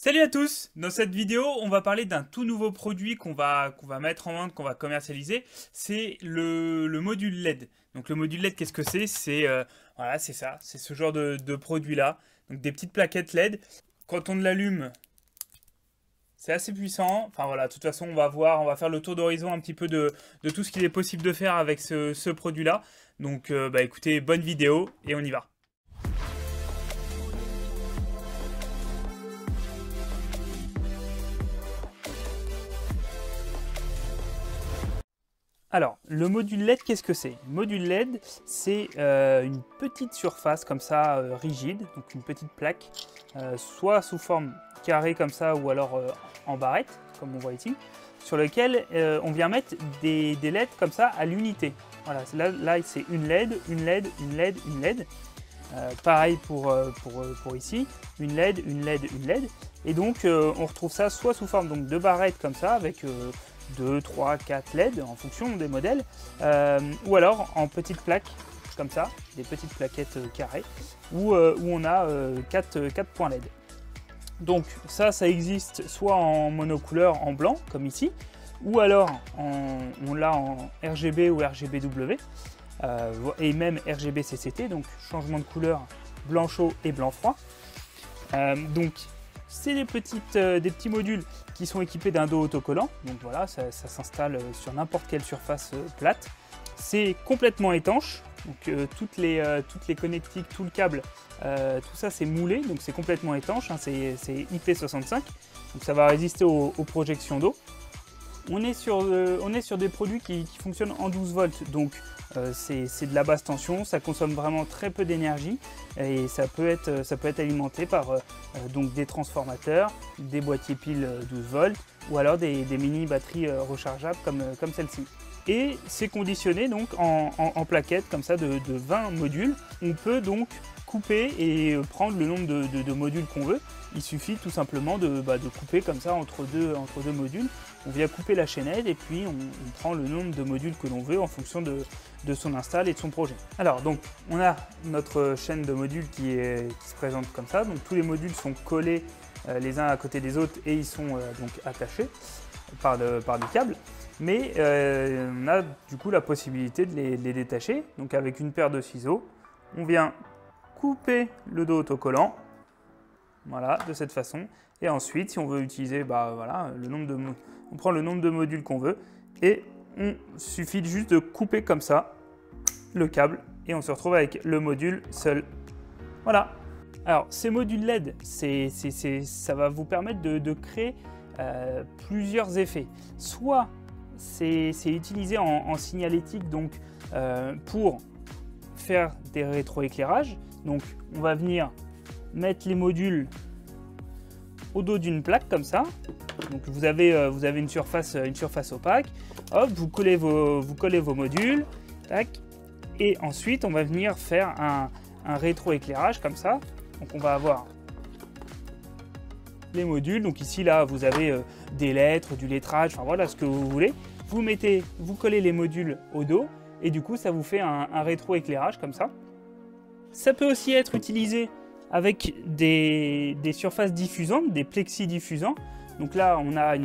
Salut à tous! Dans cette vidéo, on va parler d'un tout nouveau produit qu'on va mettre en vente, qu'on va commercialiser. C'est le module LED. Donc le module LED, qu'est-ce que c'est? Voilà, c'est ça, c'est ce genre de produit-là. Donc des petites plaquettes LED. Quand on l'allume, c'est assez puissant. Enfin voilà, de toute façon, on va faire le tour d'horizon un petit peu de tout ce qu'il est possible de faire avec ce produit-là. Donc écoutez, bonne vidéo et on y va. Alors, le module LED, qu'est-ce que c'est? Le module LED, c'est une petite surface comme ça, rigide, donc une petite plaque, soit sous forme carrée comme ça, ou alors en barrette, comme on voit ici, sur lequel on vient mettre des LED comme ça à l'unité. Voilà, là c'est une LED, une LED, une LED, une LED. Pareil pour ici, une LED, une LED, une LED. Et donc, on retrouve ça soit sous forme donc, de barrettes comme ça, avec 2, 3, 4 LED en fonction des modèles, ou alors en petites plaques comme ça, des petites plaquettes carrées, où on a 4 points LED. Donc ça existe soit en monocouleur en blanc, comme ici, ou alors on l'a en RGB ou RGBW, et même RGB CCT, donc changement de couleur blanc chaud et blanc froid. Donc c'est des petits modules qui sont équipés d'un dos autocollant, donc voilà, ça s'installe sur n'importe quelle surface plate. C'est complètement étanche, donc toutes les connectiques, tout le câble, tout ça c'est moulé, donc c'est complètement étanche, hein, c'est IP65, donc ça va résister aux projections d'eau. On est sur des produits qui fonctionnent en 12 volts, donc c'est de la basse tension, ça consomme vraiment très peu d'énergie et ça peut être alimenté par donc des transformateurs, des boîtiers piles 12 volts ou alors des mini batteries rechargeables comme celle-ci. Et c'est conditionné donc en plaquettes comme ça de 20 modules. On peut donc couper et prendre le nombre de modules qu'on veut. Il suffit tout simplement de couper comme ça entre deux modules. On vient couper la chaînette et puis on prend le nombre de modules que l'on veut en fonction de son install et de son projet. Alors donc on a notre chaîne de modules qui se présente comme ça. Donc tous les modules sont collés les uns à côté des autres et ils sont donc attachés par du câble. Mais on a du coup la possibilité de les détacher. Donc avec une paire de ciseaux, on vient couper le dos autocollant, voilà, de cette façon. Et ensuite, si on veut utiliser, voilà, on prend le nombre de modules qu'on veut et on suffit juste de couper comme ça le câble et on se retrouve avec le module seul. Voilà. Alors ces modules LED, ça va vous permettre de créer plusieurs effets. Soit c'est utilisé en signalétique donc pour faire des rétroéclairages. Donc on va venir mettre les modules au dos d'une plaque comme ça. Donc vous avez une surface opaque. Hop, vous collez vos modules. Tac. Et ensuite on va venir faire un rétroéclairage comme ça. Donc on va avoir les modules. Donc ici là vous avez des lettres, du lettrage, enfin voilà ce que vous voulez. Vous collez les modules au dos et du coup ça vous fait un rétroéclairage comme ça. Ça peut aussi être utilisé avec des surfaces diffusantes, des plexis diffusants. Donc là on a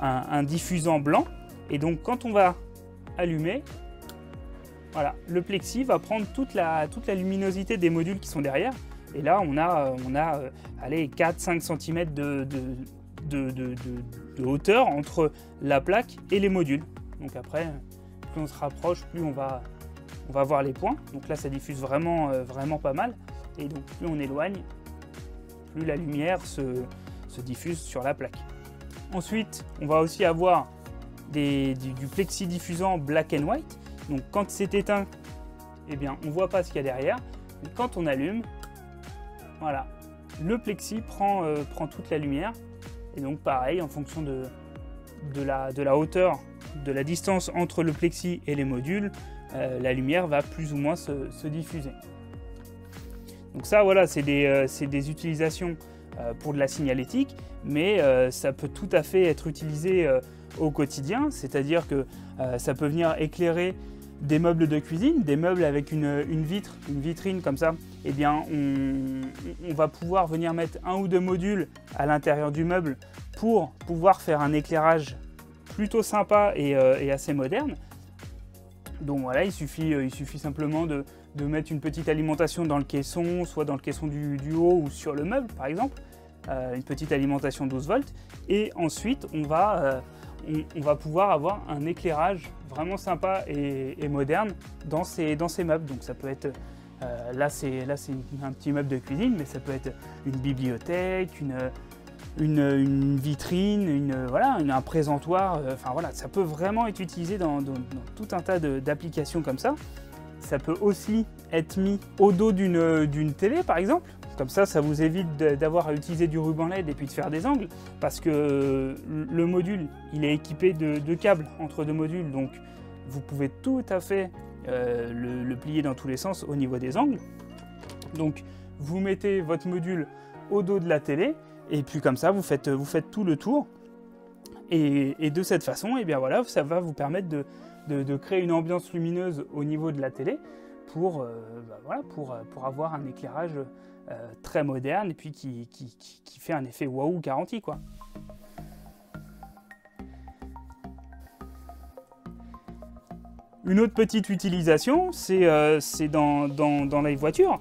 un diffusant blanc et donc quand on va allumer, voilà, le plexi va prendre toute la luminosité des modules qui sont derrière. Et là on a allez, 4-5 cm de hauteur entre la plaque et les modules. Donc après, plus on se rapproche, plus on va voir les points. Donc là, ça diffuse vraiment pas mal. Et donc plus on éloigne, plus la lumière se diffuse sur la plaque. Ensuite, on va aussi avoir du plexi diffusant black and white. Donc quand c'est éteint, eh bien, on ne voit pas ce qu'il y a derrière. Mais quand on allume, voilà, le plexi prend toute la lumière. Et donc pareil, en fonction de la hauteur, de la distance entre le plexi et les modules, la lumière va plus ou moins se diffuser. Donc ça, voilà, c'est des utilisations pour de la signalétique, mais ça peut tout à fait être utilisé au quotidien, c'est-à-dire que ça peut venir éclairer des meubles de cuisine, des meubles avec une vitrine comme ça, eh bien on va pouvoir venir mettre un ou deux modules à l'intérieur du meuble pour pouvoir faire un éclairage plutôt sympa et assez moderne. Donc voilà, il suffit simplement de mettre une petite alimentation dans le caisson, soit dans le caisson du haut ou sur le meuble par exemple, une petite alimentation 12 volts, et ensuite on va pouvoir avoir un éclairage vraiment sympa et moderne dans ces meubles. Donc ça peut être, là c'est un petit meuble de cuisine, mais ça peut être une bibliothèque, une vitrine, voilà, un présentoir, enfin voilà, ça peut vraiment être utilisé dans tout un tas d'applications comme ça. Ça peut aussi être mis au dos d'une télé par exemple. Comme ça vous évite d'avoir à utiliser du ruban LED et puis de faire des angles, parce que le module, il est équipé de câbles entre deux modules, donc vous pouvez tout à fait le plier dans tous les sens au niveau des angles. Donc vous mettez votre module au dos de la télé, et puis comme ça vous faites tout le tour, et de cette façon, et bien voilà, ça va vous permettre de créer une ambiance lumineuse au niveau de la télé pour avoir un éclairage très moderne et puis qui fait un effet waouh garanti quoi. Une autre petite utilisation, c'est dans les voitures.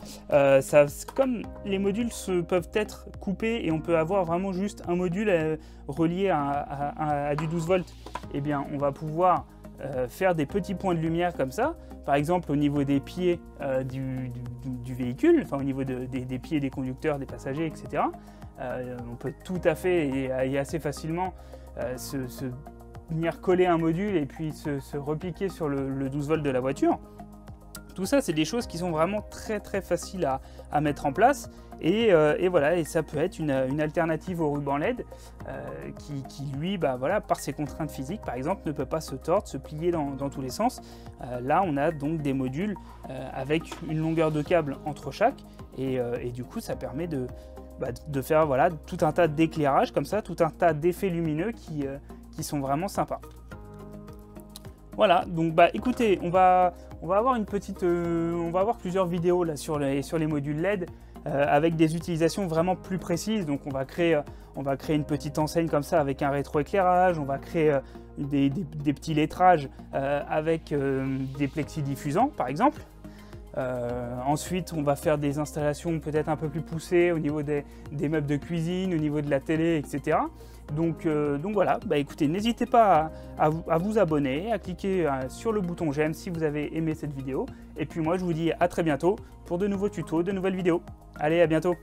Comme les modules peuvent être coupés et on peut avoir vraiment juste un module relié à du 12 volts, eh bien on va pouvoir faire des petits points de lumière comme ça, par exemple au niveau des pieds du véhicule, enfin au niveau des pieds des conducteurs, des passagers, etc. On peut tout à fait et assez facilement venir coller un module et puis se repiquer sur le 12 volts de la voiture. Tout ça, c'est des choses qui sont vraiment très faciles à mettre en place, et voilà, et ça peut être une alternative au ruban LED qui lui, voilà, par ses contraintes physiques par exemple, ne peut pas se tordre, se plier dans tous les sens. Là on a donc des modules avec une longueur de câble entre chaque, et du coup ça permet de faire voilà, tout un tas d'éclairages comme ça, tout un tas d'effets lumineux qui sont vraiment sympas. Voilà, donc écoutez, on va avoir on va avoir plusieurs vidéos là sur les modules LED avec des utilisations vraiment plus précises. Donc on va créer une petite enseigne comme ça avec un rétroéclairage, on va créer des petits lettrages avec des plexi-diffusants par exemple. Ensuite, on va faire des installations peut-être un peu plus poussées au niveau des meubles de cuisine, au niveau de la télé, etc. Donc voilà, écoutez, n'hésitez pas à vous abonner, à cliquer sur le bouton j'aime si vous avez aimé cette vidéo. Et puis moi, je vous dis à très bientôt pour de nouveaux tutos, de nouvelles vidéos. Allez, à bientôt!